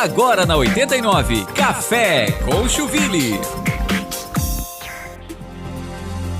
Agora na 89, Café com Chuville.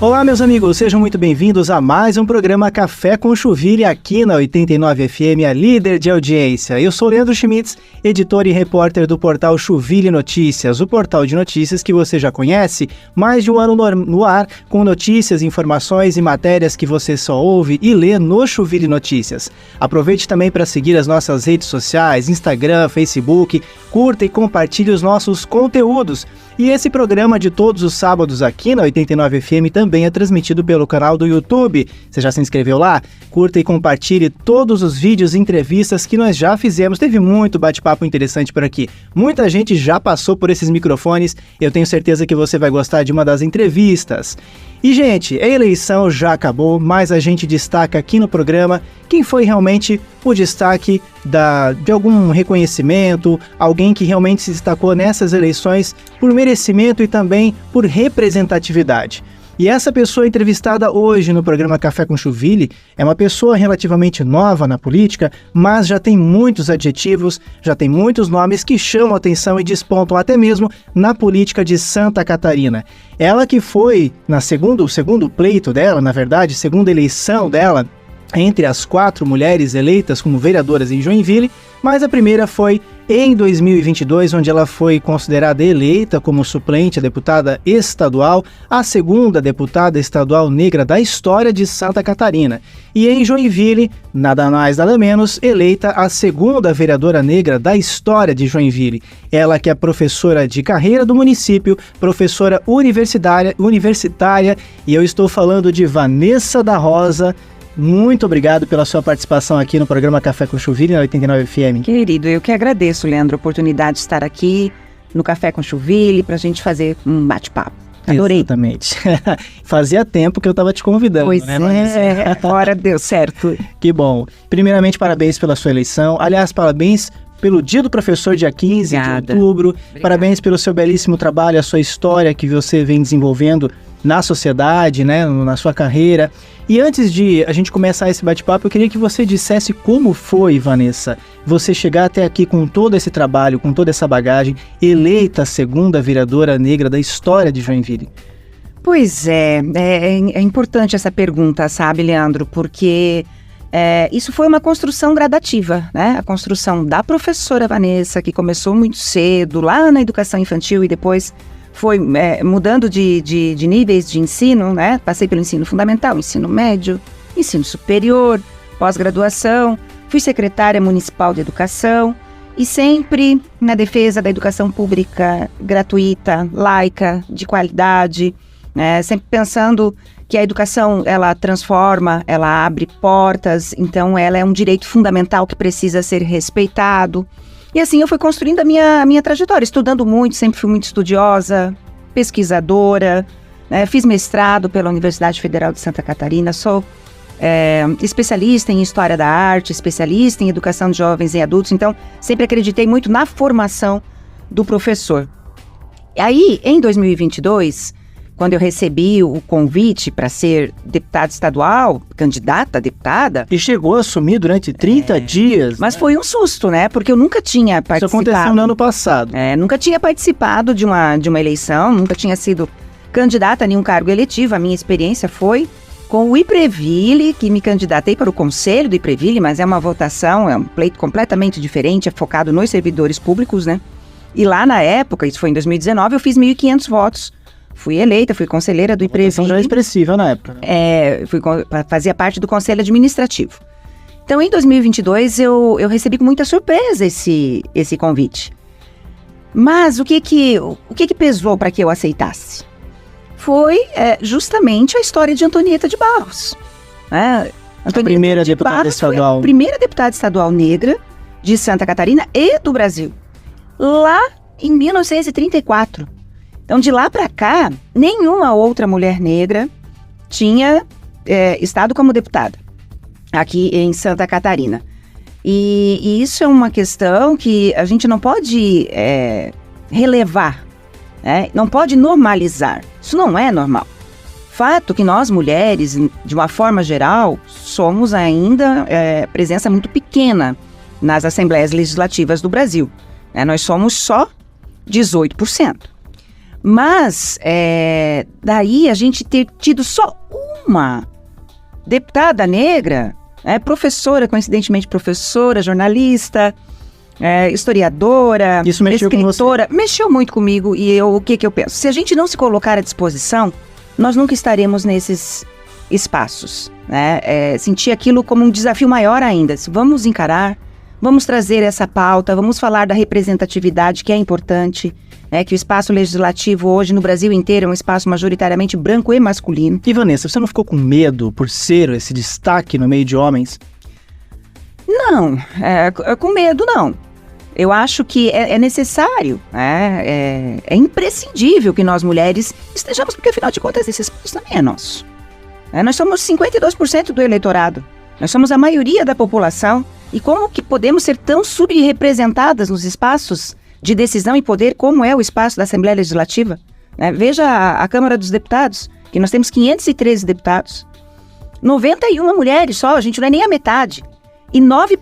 Olá, meus amigos, sejam muito bem-vindos a mais um programa Café com Chuville aqui na 89 FM, a líder de audiência. Eu sou Leandro Schmitz, editor e repórter do portal Chuville Notícias, o portal de notícias que você já conhece, mais de um ano no ar, com notícias, informações e matérias que você só ouve e lê no Chuville Notícias. Aproveite também para seguir as nossas redes sociais, Instagram, Facebook, curta e compartilhe os nossos conteúdos. E esse programa de todos os sábados aqui na 89 FM também é transmitido pelo canal do YouTube. Você já se inscreveu lá? Curta e compartilhe todos os vídeos e entrevistas que nós já fizemos. Teve muito bate-papo interessante por aqui. Muita gente já passou por esses microfones. Eu tenho certeza que você vai gostar de uma das entrevistas. E, gente, a eleição já acabou, mas a gente destaca aqui no programa quem foi realmente o destaque de algum reconhecimento, alguém que realmente se destacou nessas eleições por merecimento e também por representatividade. E essa pessoa entrevistada hoje no programa Café com Chuville é uma pessoa relativamente nova na política, mas já tem muitos adjetivos, já tem muitos nomes que chamam a atenção e despontam até mesmo na política de Santa Catarina. Ela que foi, o segundo pleito dela, na verdade, segunda eleição dela, entre as 4 mulheres eleitas como vereadoras em Joinville, mas a primeira foi em 2022, onde ela foi considerada eleita como suplente a deputada estadual, a segunda deputada estadual negra da história de Santa Catarina. E em Joinville, nada mais nada menos, eleita a segunda vereadora negra da história de Joinville. Ela que é professora de carreira do município, professora universitária, e eu estou falando de Vanessa da Rosa. Muito obrigado pela sua participação aqui no programa Café com Chuville na 89 FM. Querido, eu que agradeço, Leandro, a oportunidade de estar aqui no Café com Chuville para a gente fazer um bate-papo. Adorei. Exatamente. Fazia tempo que eu estava te convidando, pois né? Agora deu certo. Que bom. Primeiramente, parabéns pela sua eleição. Aliás, parabéns pelo Dia do Professor, dia 15 Obrigada. de outubro. Obrigada. Parabéns pelo seu belíssimo trabalho, a sua história que você vem desenvolvendo na sociedade, né, na sua carreira. E antes de a gente começar esse bate-papo, eu queria que você dissesse como foi, Vanessa, você chegar até aqui com todo esse trabalho, com toda essa bagagem, eleita a segunda vereadora negra da história de Joinville. Pois é importante essa pergunta, sabe, Leandro, porque isso foi uma construção gradativa, né? A construção da professora Vanessa, que começou muito cedo, lá na educação infantil e depois foi mudando de níveis de ensino, né? Passei pelo ensino fundamental, ensino médio, ensino superior, pós-graduação, fui secretária municipal de educação e sempre na defesa da educação pública gratuita, laica, de qualidade, né? Sempre pensando que a educação, ela transforma, ela abre portas, então ela é um direito fundamental que precisa ser respeitado. E assim eu fui construindo a minha trajetória, estudando muito, sempre fui muito estudiosa, pesquisadora, né? Fiz mestrado pela Universidade Federal de Santa Catarina, sou especialista em História da Arte, especialista em Educação de Jovens e Adultos, então sempre acreditei muito na formação do professor. E aí, em 2022, quando eu recebi o convite para ser deputada estadual, candidata a deputada... E chegou a assumir durante 30 dias. Mas foi um susto, né? Porque eu nunca tinha participado... Isso aconteceu no ano passado. Nunca tinha participado de uma eleição, nunca tinha sido candidata a nenhum cargo eletivo. A minha experiência foi com o IPREVILE, que me candidatei para o conselho do IPREVILE, mas é uma votação, é um pleito completamente diferente, é focado nos servidores públicos, né? E lá na época, isso foi em 2019, eu fiz 1.500 votos. Fui eleita, fui conselheira do IPREVILE. Já expressiva na época. Fazia parte do conselho administrativo. Então, em 2022, eu recebi com muita surpresa esse convite. Mas o que pesou para que eu aceitasse? Foi justamente a história de Antonieta de Barros. A primeira deputada estadual. A primeira deputada estadual negra de Santa Catarina e do Brasil. Lá em 1934. Então, de lá para cá, nenhuma outra mulher negra tinha estado como deputada aqui em Santa Catarina. E isso é uma questão que a gente não pode relevar, né? Não pode normalizar. Isso não é normal. Fato que nós, mulheres, de uma forma geral, somos ainda presença muito pequena nas assembleias legislativas do Brasil. Nós somos só 18%. Mas, daí a gente ter tido só uma deputada negra, professora, coincidentemente professora, jornalista, historiadora, Isso mexeu escritora, com você? Mexeu muito comigo e o que eu penso? Se a gente não se colocar à disposição, nós nunca estaremos nesses espaços, né? Sentir aquilo como um desafio maior ainda. Vamos encarar, vamos trazer essa pauta, vamos falar da representatividade, que é importante, que o espaço legislativo hoje no Brasil inteiro é um espaço majoritariamente branco e masculino. E Vanessa, você não ficou com medo por ser esse destaque no meio de homens? Não, com medo não. Eu acho que é necessário, é imprescindível que nós mulheres estejamos, porque afinal de contas esse espaço também é nosso. Nós somos 52% do eleitorado, nós somos a maioria da população, e como que podemos ser tão subrepresentadas nos espaços de decisão e poder como é o espaço da Assembleia Legislativa? Veja a Câmara dos Deputados, que nós temos 513 deputados, 91 mulheres só, a gente não é nem a metade. E 9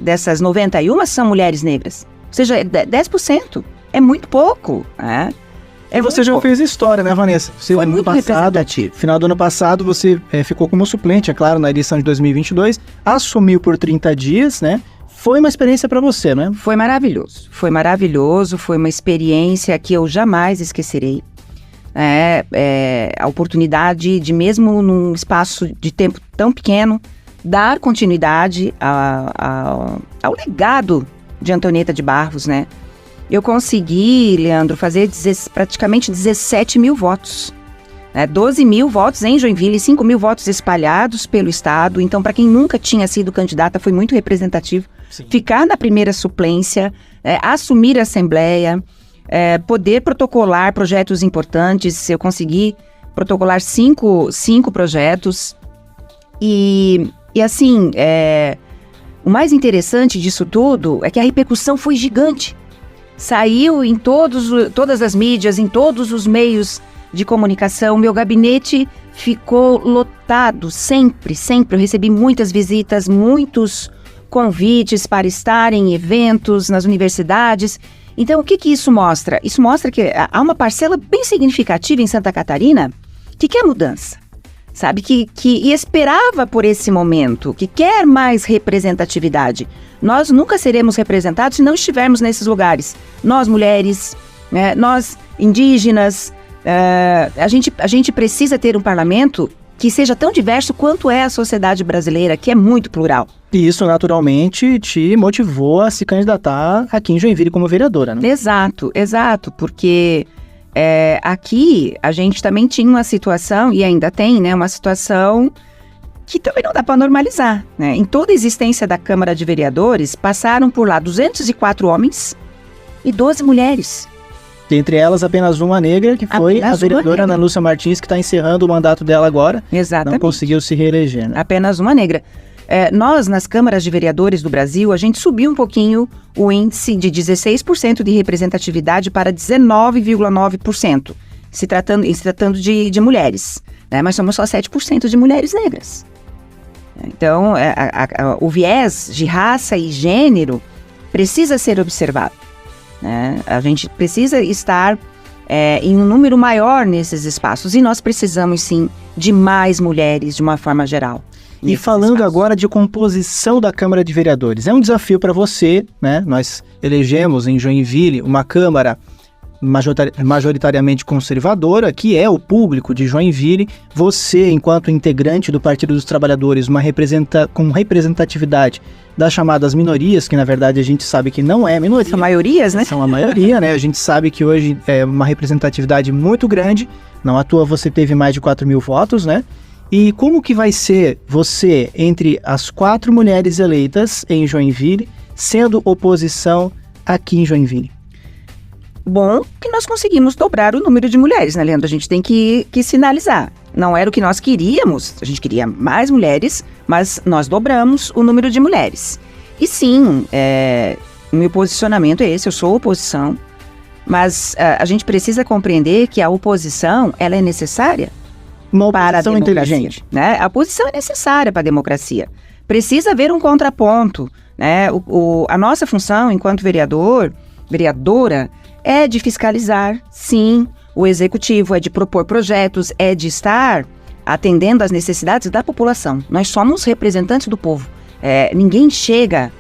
dessas 91 são mulheres negras. Ou seja, 10%. É muito pouco. Você já fez história, né, Vanessa? Você, Foi muito representativo. Final do ano passado, você ficou como suplente, é claro, na edição de 2022. Assumiu por 30 dias, né? Foi uma experiência para você, né? Foi maravilhoso. Foi uma experiência que eu jamais esquecerei. A oportunidade de, mesmo num espaço de tempo tão pequeno, dar continuidade ao legado de Antonieta de Barros, né? Eu consegui, Leandro, fazer praticamente 17 mil votos. 12 mil votos em Joinville, 5 mil votos espalhados pelo estado. Então, para quem nunca tinha sido candidata, foi muito representativo. Sim. Ficar na primeira suplência, assumir a Assembleia, poder protocolar projetos importantes. Eu consegui protocolar cinco projetos. E assim, o mais interessante disso tudo é que a repercussão foi gigante. Saiu em todas as mídias, em todos os meios de comunicação. Meu gabinete ficou lotado, sempre. Eu recebi muitas visitas, muitos convites para estar em eventos nas universidades. Então, o que isso mostra? Isso mostra que há uma parcela bem significativa em Santa Catarina que quer mudança. Sabe, que esperava por esse momento, que quer mais representatividade. Nós nunca seremos representados se não estivermos nesses lugares. Nós, mulheres, nós, indígenas, a gente precisa ter um parlamento que seja tão diverso quanto é a sociedade brasileira, que é muito plural. E isso, naturalmente, te motivou a se candidatar aqui em Joinville como vereadora, né? Exato, porque... aqui a gente também tinha uma situação, e ainda tem, né, uma situação que também não dá para normalizar, né? Em toda a existência da Câmara de Vereadores, passaram por lá 204 homens e 12 mulheres. Dentre elas, apenas uma negra, que foi a vereadora Ana Lúcia Martins, que está encerrando o mandato dela agora. Exatamente. Não conseguiu se reeleger, né? Apenas uma negra. Nós, nas câmaras de vereadores do Brasil, a gente subiu um pouquinho o índice de 16% de representatividade para 19,9%, se tratando de mulheres, né? Mas somos só 7% de mulheres negras. Então, o viés de raça e gênero precisa ser observado, né? A gente precisa estar em um número maior nesses espaços, e nós precisamos, sim, de mais mulheres de uma forma geral. E falando agora de composição da Câmara de Vereadores, é um desafio para você, né? Nós elegemos em Joinville uma Câmara majoritariamente conservadora, que é o público de Joinville. Você, enquanto integrante do Partido dos Trabalhadores, com representatividade das chamadas minorias, que na verdade a gente sabe que não é minoria. São maiorias, né? São a maioria, né? A gente sabe que hoje é uma representatividade muito grande. Não à toa você teve mais de 4 mil votos, né? E como que vai ser você, entre as 4 mulheres eleitas em Joinville, sendo oposição aqui em Joinville? Bom, que nós conseguimos dobrar o número de mulheres, né, Leandro? A gente tem que sinalizar. Não era o que nós queríamos, a gente queria mais mulheres, mas nós dobramos o número de mulheres. E sim, o meu posicionamento é esse, eu sou oposição, mas a gente precisa compreender que a oposição, ela é necessária. Uma oposição inteligente, né? A oposição é necessária para a democracia. Precisa haver um contraponto, né? A nossa função enquanto vereadora, é de fiscalizar, sim, o executivo, é de propor projetos, é de estar atendendo às necessidades da população. Nós somos representantes do povo. Ninguém chega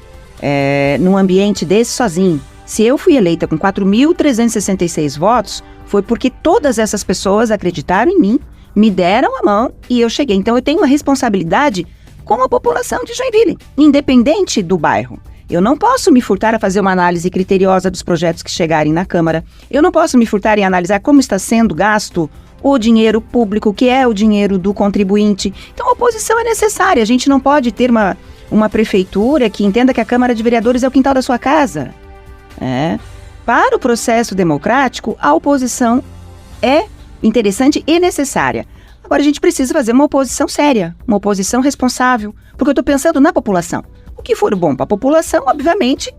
num ambiente desse sozinho. Se eu fui eleita com 4.366 votos, foi porque todas essas pessoas acreditaram em mim, me deram a mão e eu cheguei. Então eu tenho uma responsabilidade com a população de Joinville, independente do bairro. Eu não posso me furtar a fazer uma análise criteriosa dos projetos que chegarem na Câmara. Eu não posso me furtar em analisar como está sendo gasto o dinheiro público, que é o dinheiro do contribuinte. Então a oposição é necessária. A gente não pode ter uma prefeitura que entenda que a Câmara de Vereadores é o quintal da sua casa. Para o processo democrático, a oposição é interessante e necessária. Agora a gente precisa fazer uma oposição séria, uma oposição responsável, porque eu estou pensando na população. O que for bom para a população, obviamente,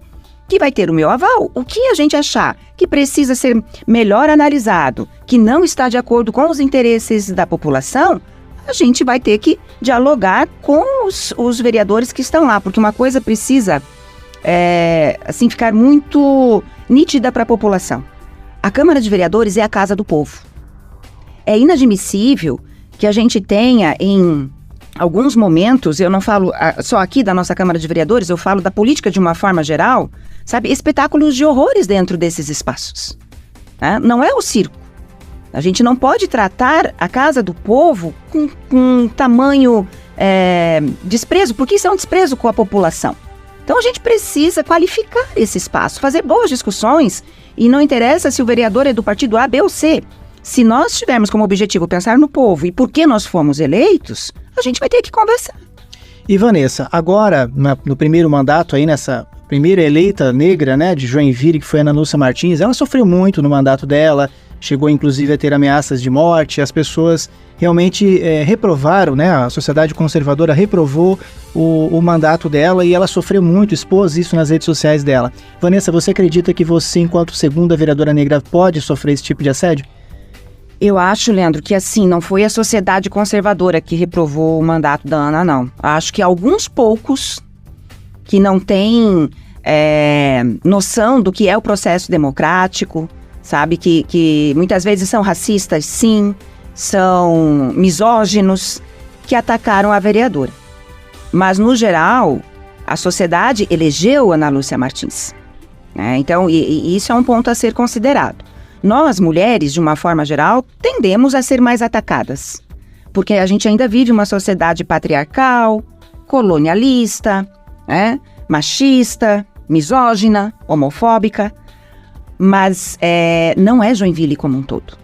que vai ter o meu aval. O que a gente achar que precisa ser melhor analisado, que não está de acordo com os interesses da população, a gente vai ter que dialogar com os vereadores que estão lá, porque uma coisa precisa ficar muito nítida para a população. A Câmara de Vereadores é a casa do povo. É inadmissível que a gente tenha em alguns momentos, eu não falo só aqui da nossa Câmara de Vereadores, eu falo da política de uma forma geral, espetáculos de horrores dentro desses espaços. Não é o circo. A gente não pode tratar a casa do povo com tamanho desprezo, porque isso é um desprezo com a população. Então a gente precisa qualificar esse espaço, fazer boas discussões, e não interessa se o vereador é do partido A, B ou C. Se nós tivermos como objetivo pensar no povo e por que nós fomos eleitos, a gente vai ter que conversar. E Vanessa, agora, no primeiro mandato aí, nessa primeira eleita negra, né, de Joinville, que foi a Ana Lúcia Martins, ela sofreu muito no mandato dela, chegou inclusive a ter ameaças de morte, as pessoas realmente reprovaram, né, a sociedade conservadora reprovou o mandato dela e ela sofreu muito, expôs isso nas redes sociais dela. Vanessa, você acredita que você, enquanto segunda vereadora negra, pode sofrer esse tipo de assédio? Eu acho, Leandro, que assim, não foi a sociedade conservadora que reprovou o mandato da Ana, não. Acho que alguns poucos que não têm noção do que é o processo democrático, sabe? Que muitas vezes são racistas, sim, são misóginos, que atacaram a vereadora. Mas, no geral, a sociedade elegeu Ana Lúcia Martins. Então, isso é um ponto a ser considerado. Nós, mulheres, de uma forma geral, tendemos a ser mais atacadas, porque a gente ainda vive uma sociedade patriarcal, colonialista, machista, misógina, homofóbica, mas não é Joinville como um todo.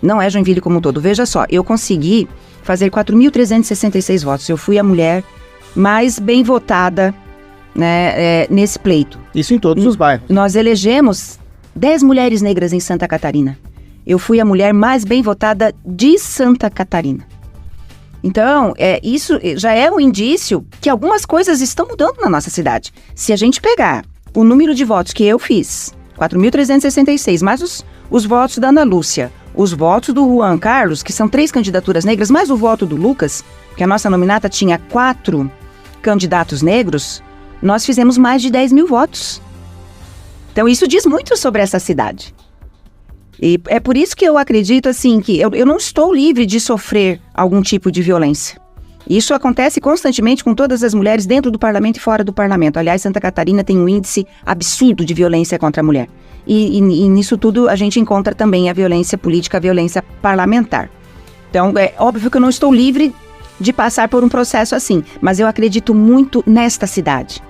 Não é Joinville como um todo. Veja só, eu consegui fazer 4.366 votos. Eu fui a mulher mais bem votada, né, nesse pleito. Isso em todos os bairros. Nós elegemos 10 mulheres negras em Santa Catarina. Eu fui a mulher mais bem votada de Santa Catarina. Então, isso já é um indício que algumas coisas estão mudando na nossa cidade. Se a gente pegar o número de votos que eu fiz, 4.366, mais os votos da Ana Lúcia, os votos do Juan Carlos, que são 3 candidaturas negras, mais o voto do Lucas, que a nossa nominata tinha 4 candidatos negros, nós fizemos mais de 10 mil votos. Então, isso diz muito sobre essa cidade. E é por isso que eu acredito, assim, que eu não estou livre de sofrer algum tipo de violência. Isso acontece constantemente com todas as mulheres dentro do parlamento e fora do parlamento. Aliás, Santa Catarina tem um índice absurdo de violência contra a mulher. E nisso tudo a gente encontra também a violência política, a violência parlamentar. Então, é óbvio que eu não estou livre de passar por um processo assim, mas eu acredito muito nesta cidade.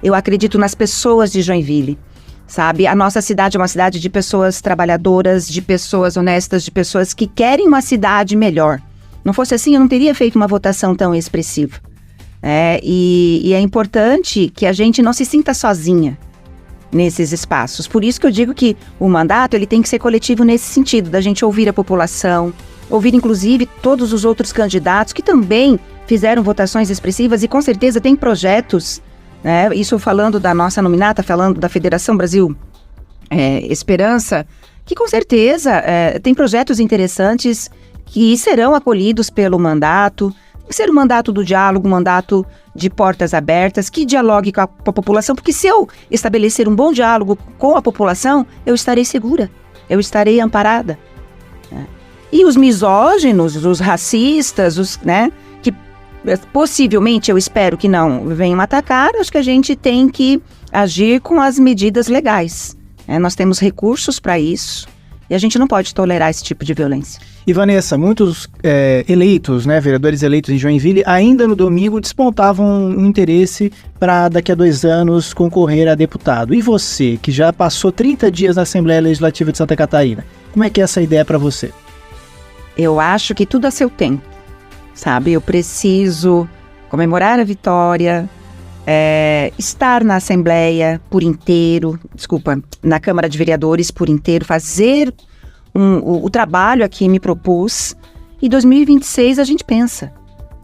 Eu acredito nas pessoas de Joinville. Sabe, a nossa cidade é uma cidade de pessoas trabalhadoras, de pessoas honestas, de pessoas que querem uma cidade melhor. Não fosse assim, eu não teria feito uma votação tão expressiva. E é importante que a gente não se sinta sozinha nesses espaços. Por isso que eu digo que o mandato ele tem que ser coletivo nesse sentido, da gente ouvir a população, ouvir inclusive todos os outros candidatos que também fizeram votações expressivas e com certeza tem projetos. Isso falando da nossa nominata, falando da Federação Brasil Esperança, que com certeza tem projetos interessantes que serão acolhidos pelo mandato, ser um mandato do diálogo, um mandato de portas abertas, que dialogue com a população, porque se eu estabelecer um bom diálogo com a população, eu estarei segura, eu estarei amparada. Né? E os misóginos, os racistas, né, que possivelmente eu espero que não venham atacar, acho que a gente tem que agir com as medidas legais. Nós temos recursos para isso e a gente não pode tolerar esse tipo de violência. E Vanessa, muitos eleitos, né, vereadores eleitos em Joinville, ainda no domingo despontavam um interesse para daqui a 2 anos concorrer a deputado. E você, que já passou 30 dias na Assembleia Legislativa de Santa Catarina, como é que é essa ideia para você? Eu acho que tudo a seu tempo, sabe? Eu preciso comemorar a vitória, estar na Assembleia por inteiro, na Câmara de Vereadores por inteiro, fazer o trabalho a que me propus, e 2026 a gente pensa.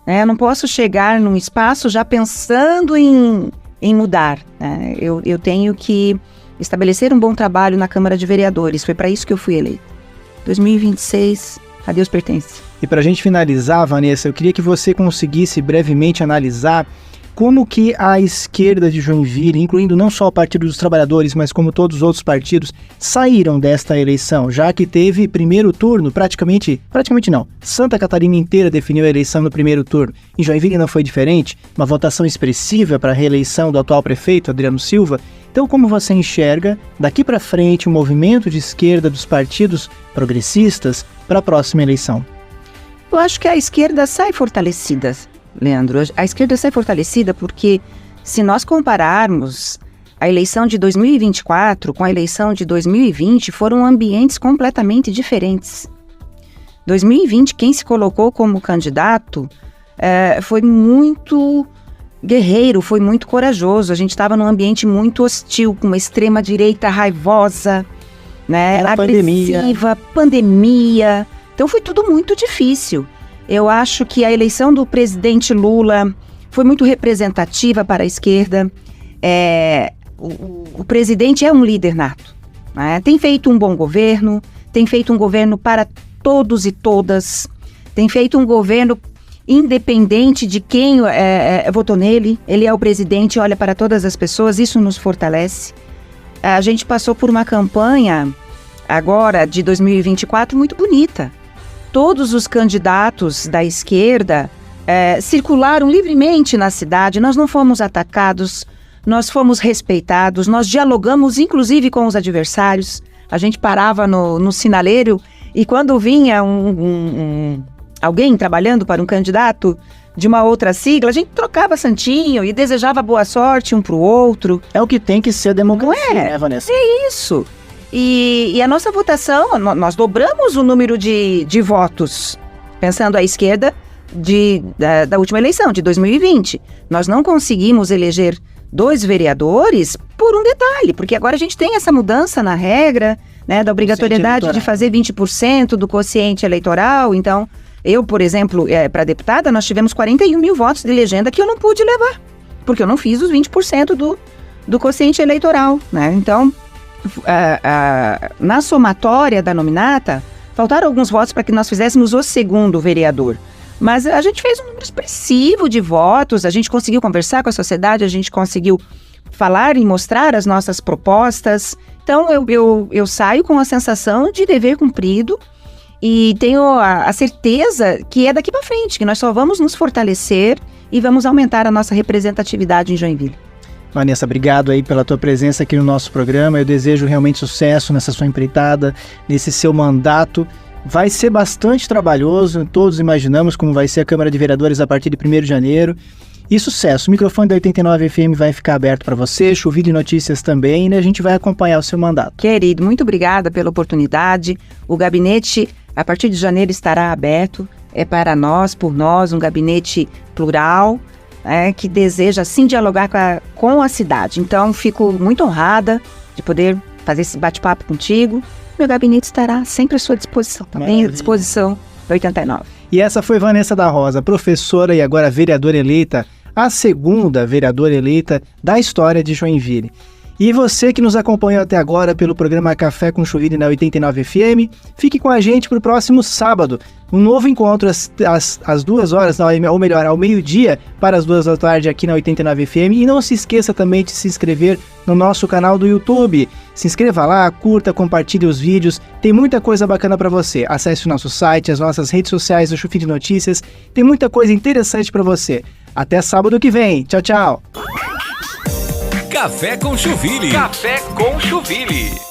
Né? Eu não posso chegar num espaço já pensando em mudar. Né? Eu tenho que estabelecer um bom trabalho na Câmara de Vereadores, foi para isso que eu fui eleita. 2026, a Deus pertence. E para a gente finalizar, Vanessa, eu queria que você conseguisse brevemente analisar como que a esquerda de Joinville, incluindo não só o Partido dos Trabalhadores, mas como todos os outros partidos, saíram desta eleição, já que teve primeiro turno, praticamente não, Santa Catarina inteira definiu a eleição no primeiro turno. Em Joinville não foi diferente, uma votação expressiva para a reeleição do atual prefeito, Adriano Silva. Então, como você enxerga, daqui para frente, o movimento de esquerda dos partidos progressistas para a próxima eleição? Eu acho que a esquerda sai fortalecida, Leandro. A esquerda sai fortalecida porque, se nós compararmos a eleição de 2024 com a eleição de 2020, foram ambientes completamente diferentes. 2020, quem se colocou como candidato foi muito guerreiro, foi muito corajoso. A gente estava num ambiente muito hostil, com uma extrema-direita raivosa, né, agressiva, pandemia. Então foi tudo muito difícil. Eu acho que a eleição do presidente Lula foi muito representativa para a esquerda. O presidente é um líder nato. Né? Tem feito um bom governo, tem feito um governo para todos e todas, tem feito um governo independente de quem votou nele. Ele é o presidente, olha para todas as pessoas, isso nos fortalece. A gente passou por uma campanha agora de 2024 muito bonita. Todos os candidatos da esquerda circularam livremente na cidade, nós não fomos atacados, nós fomos respeitados, nós dialogamos inclusive com os adversários. A gente parava no sinaleiro e quando vinha alguém trabalhando para um candidato de uma outra sigla, a gente trocava santinho e desejava boa sorte um para o outro. É o que tem que ser a democracia, né, Vanessa? É isso. E a nossa votação, nós dobramos o número de votos, pensando à esquerda da última eleição, de 2020. Nós não conseguimos eleger 2 vereadores por um detalhe, porque agora a gente tem essa mudança na regra, né, da obrigatoriedade de fazer 20% do quociente eleitoral. Então, eu, por exemplo, para deputada, nós tivemos 41 mil votos de legenda que eu não pude levar, porque eu não fiz os 20% do quociente eleitoral, né? Então, na somatória da nominata, faltaram alguns votos para que nós fizéssemos o segundo vereador. Mas a gente fez um número expressivo de votos, a gente conseguiu conversar com a sociedade, a gente conseguiu falar e mostrar as nossas propostas. Então, eu saio com a sensação de dever cumprido e tenho a certeza que é daqui para frente, que nós só vamos nos fortalecer e vamos aumentar a nossa representatividade em Joinville. Vanessa, obrigado aí pela tua presença aqui no nosso programa. Eu desejo realmente sucesso nessa sua empreitada, nesse seu mandato. Vai ser bastante trabalhoso, todos imaginamos como vai ser a Câmara de Vereadores a partir de 1º de janeiro. E sucesso, o microfone da 89 FM vai ficar aberto para você, Chuvilho Notícias também, né? A gente vai acompanhar o seu mandato. Querido, muito obrigada pela oportunidade. O gabinete, a partir de janeiro, estará aberto. É para nós, por nós, um gabinete plural, que deseja, sim, dialogar com a cidade. Então, fico muito honrada de poder fazer esse bate-papo contigo. Meu gabinete estará sempre à sua disposição, também à disposição da 89. E essa foi Vanessa da Rosa, professora e agora vereadora eleita, a segunda vereadora eleita da história de Joinville. E você que nos acompanhou até agora pelo programa Café com Chuville na 89 FM, fique com a gente para o próximo sábado. Um novo encontro às 2 horas, ou melhor, ao meio-dia, para as 2 da tarde aqui na 89 FM. E não se esqueça também de se inscrever no nosso canal do YouTube. Se inscreva lá, curta, compartilhe os vídeos. Tem muita coisa bacana para você. Acesse o nosso site, as nossas redes sociais do Chufim de Notícias. Tem muita coisa interessante para você. Até sábado que vem. Tchau, tchau. Café com Chuville. Café com Chuville.